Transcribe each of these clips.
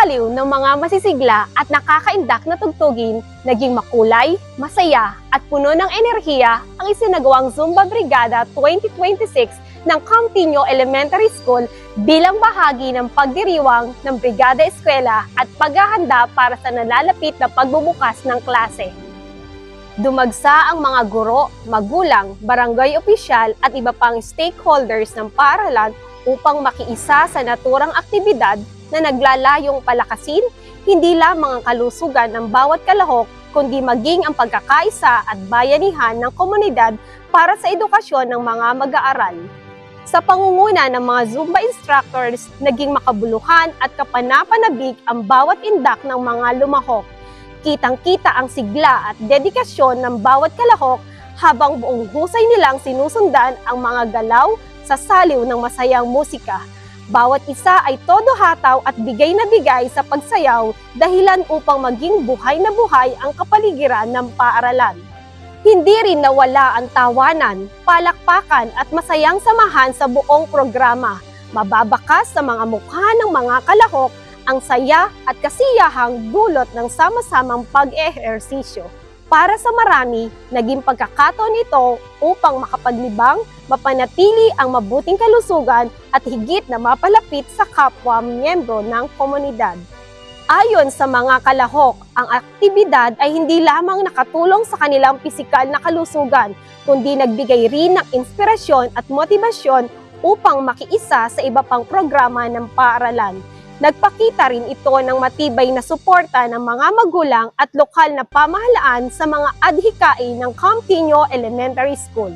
saliw ng mga masisigla at nakakaindak na tugtugin, naging makulay, masaya at puno ng enerhiya ang isinagawang Zumba Brigada 2026 ng Campiño Elementary School bilang bahagi ng pagdiriwang ng Brigada Eskwela at paghahanda para sa nalalapit na pagbubukas ng klase. Dumagsa ang mga guro, magulang, barangay opisyal at iba pang stakeholders ng paaralan upang makiisa sa naturang aktibidad na naglalayong palakasin hindi lamang ang kalusugan ng bawat kalahok kundi maging ang pagkakaisa at bayanihan ng komunidad para sa edukasyon ng mga mag-aaral. Sa pangunguna ng mga Zumba instructors, naging makabuluhan at kapanapanabik ang bawat indak ng mga lumahok. Kitang-kita ang sigla at dedikasyon ng bawat kalahok habang buong husay nilang sinusundan ang mga galaw sa saliw ng masayang musika. Bawat isa ay todo hataw at bigay na bigay sa pagsayaw dahilan upang maging buhay na buhay ang kapaligiran ng paaralan. Hindi rin nawala ang tawanan, palakpakan at masayang samahan sa buong programa. Mababakas sa mga mukha ng mga kalahok ang saya at kasiyahang dulot ng sama-samang pag-ehersisyo. Para sa marami, naging pagkakataon ito upang makapaglibang, mapanatili ang mabuting kalusugan at higit na mapalapit sa kapwa miyembro ng komunidad. Ayon sa mga kalahok, ang aktibidad ay hindi lamang nakatulong sa kanilang pisikal na kalusugan, kundi nagbigay rin ng inspirasyon at motibasyon upang makiisa sa iba pang programa ng paaralan. Nagpakita rin ito ng matibay na suporta ng mga magulang at lokal na pamahalaan sa mga adhikain ng Campiño Elementary School.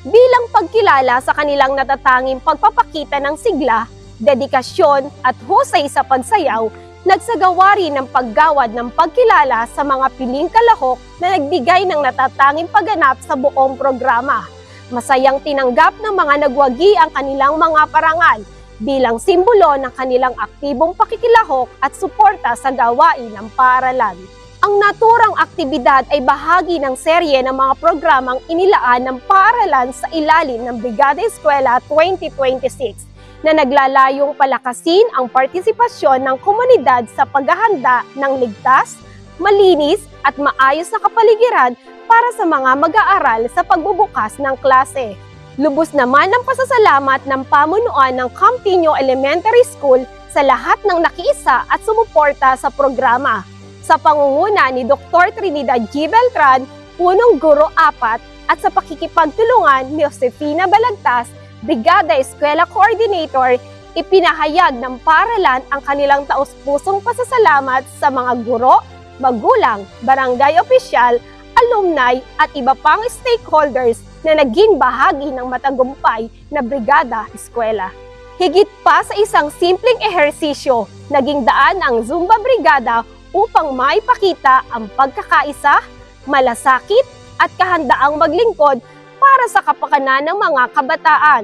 Bilang pagkilala sa kanilang natatanging pagpapakita ng sigla, dedikasyon at husay sa pagsayaw, nagsagawa rin ng paggawad ng pagkilala sa mga piling kalahok na nagbigay ng natatanging pagganap sa buong programa. Masayang tinanggap ng mga nagwagi ang kanilang mga parangal bilang simbolo ng kanilang aktibong pakikilahok at suporta sa gawain ng paaralan. Ang naturang aktibidad ay bahagi ng serye ng mga programang inilaan ng paaralan sa ilalim ng Brigada Eskwela 2026 na naglalayong palakasin ang partisipasyon ng komunidad sa paghahanda ng ligtas, malinis at maayos na kapaligiran para sa mga mag-aaral sa pagbubukas ng klase. Lubos naman ang pasasalamat ng pamunuan ng Campiño Elementary School sa lahat ng nakiisa at sumuporta sa programa. Sa pangunguna ni Dr. Trinidad G. Beltran, punong guro 4 at sa pakikipagtulungan ni Josefina Balagtas, Brigada Eskwela Coordinator, ipinahayag ng paaralan ang kanilang taos-pusong pasasalamat sa mga guro, magulang, barangay opisyal, alumni at iba pang stakeholders na naging bahagi ng matagumpay na Brigada Eskwela. Higit pa sa isang simpleng ehersisyo, naging daan ang Zumba Brigada upang maipakita ang pagkakaisa, malasakit at kahandaang maglingkod para sa kapakanan ng mga kabataan.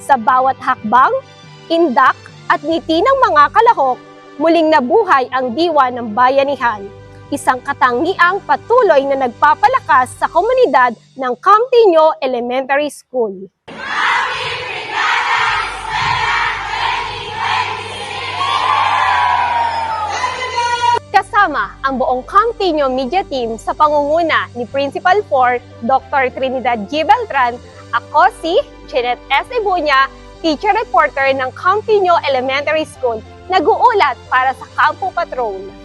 Sa bawat hakbang, indak at ngiti ng mga kalahok, muling nabuhay ang diwa ng bayanihan. Isang katangiang patuloy na nagpapalakas sa komunidad ng Campiño Elementary School. Kasama ang buong Campiño Media Team sa pangunguna ni Principal 4, Dr. Trinidad G. Beltran, ako si Jeanette S. Ibunya, teacher reporter ng Campiño Elementary School, nag-uulat para sa Campo Patrol.